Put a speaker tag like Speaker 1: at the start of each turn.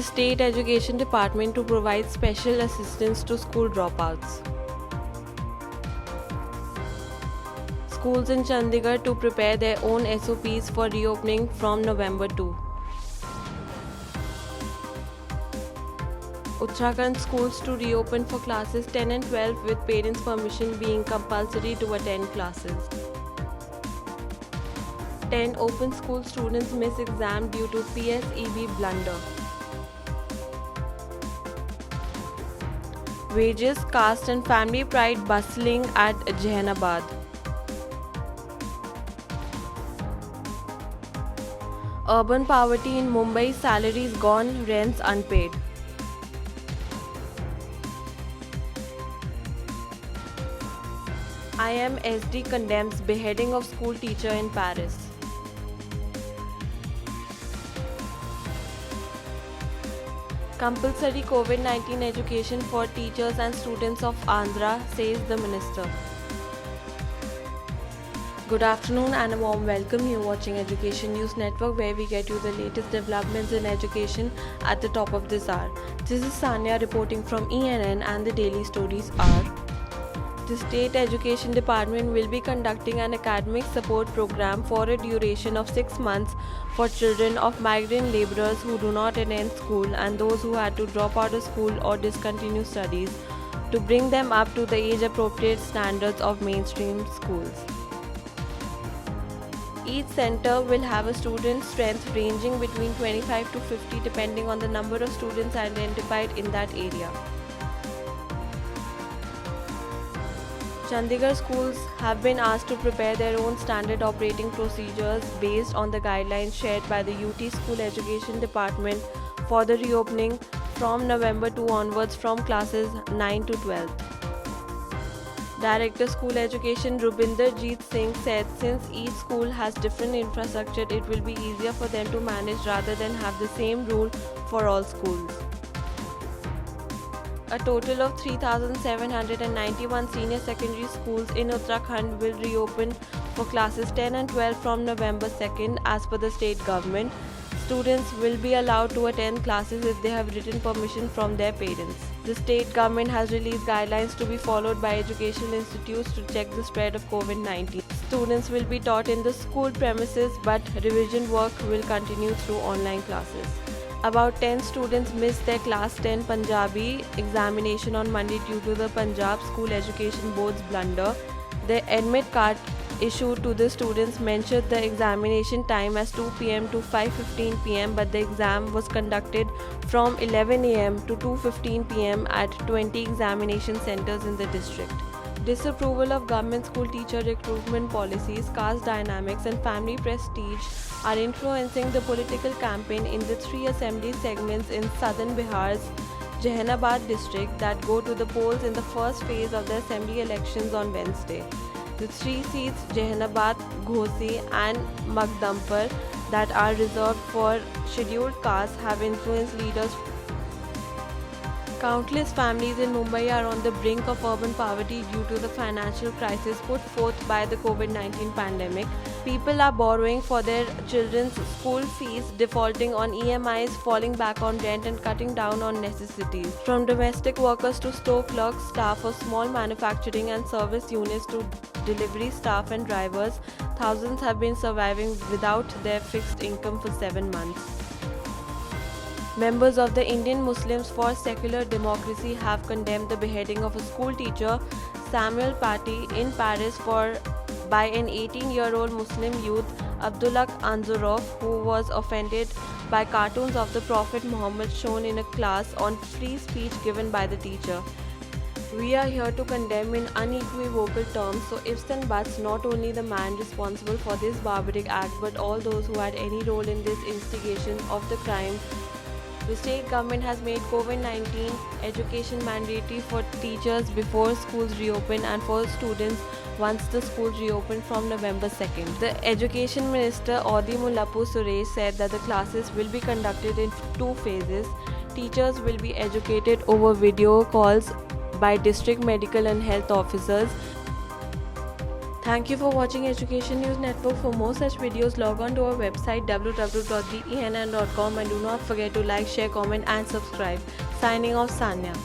Speaker 1: the State Education Department to provide special assistance to school dropouts. Schools in Chandigarh to prepare their own SOPs for reopening from November 2. Uttarakhand schools to reopen for classes 10 and 12 with parents' permission being compulsory to attend classes. 10 open school students miss exam due to PSEB blunder. Wages, caste and family pride bustling at Jehanabad. Urban poverty in Mumbai, salaries gone, rents unpaid. IMSD condemns beheading of school teacher in Paris. Compulsory COVID-19 education for teachers and students of Andhra, says the minister. Good afternoon and a warm welcome. You're watching Education News Network, where we get you the latest developments in education at the top of this hour. This is Sanya reporting from ENN, and the daily stories are: the State Education Department will be conducting an academic support program for a duration of 6 months for children of migrant laborers who do not attend school and those who had to drop out of school or discontinue studies, to bring them up to the age-appropriate standards of mainstream schools. Each center will have a student strength ranging between 25 to 50 depending on the number of students identified in that area. Chandigarh schools have been asked to prepare their own standard operating procedures based on the guidelines shared by the UT School Education Department for the reopening from November 2 onwards from classes 9 to 12. Director School Education Rubinder Jeet Singh said since each school has different infrastructure, it will be easier for them to manage rather than have the same rule for all schools. A total of 3,791 senior secondary schools in Uttarakhand will reopen for classes 10 and 12 from November 2nd as per the state government. Students will be allowed to attend classes if they have written permission from their parents. The state government has released guidelines to be followed by educational institutes to check the spread of COVID-19. Students will be taught in the school premises, but revision work will continue through online classes. About 10 students missed their Class 10 Punjabi examination on Monday due to the Punjab School Education Board's blunder. The admit card issued to the students mentioned the examination time as 2 pm to 5:15 pm, but the exam was conducted from 11 am to 2:15 pm at 20 examination centers in the district. Disapproval of government school teacher recruitment policies, caste dynamics and family prestige are influencing the political campaign in the 3 assembly segments in southern Bihar's Jehanabad district that go to the polls in the first phase of the assembly elections on Wednesday. The 3 seats, Jehanabad, Ghosi and Magdampur, that are reserved for scheduled castes, have influenced leaders. Countless families in Mumbai are on the brink of urban poverty due to the financial crisis put forth by the COVID-19 pandemic. People are borrowing for their children's school fees, defaulting on EMIs, falling back on rent and cutting down on necessities. From domestic workers to store clerks, staff of small manufacturing and service units to delivery staff and drivers, thousands have been surviving without their fixed income for 7 months. Members of the Indian Muslims for Secular Democracy have condemned the beheading of a school teacher, Samuel Paty, in Paris by an 18-year-old Muslim youth, Abdullah Anzorov, who was offended by cartoons of the Prophet Muhammad shown in a class on free speech given by the teacher. We are here to condemn in unequivocal terms, so ifs and buts, not only the man responsible for this barbaric act but all those who had any role in this instigation of the crime. The state government has made COVID-19 education mandatory for teachers before schools reopen and for students once the schools reopen from November 2nd. The Education Minister Audi Mullappu Suresh said that the classes will be conducted in 2 phases. Teachers will be educated over video calls by district medical and health officers. Thank you for watching Education News Network. For more such videos, log on to our website www.theENN.com and do not forget to like, share, comment and subscribe. Signing off, Sanya.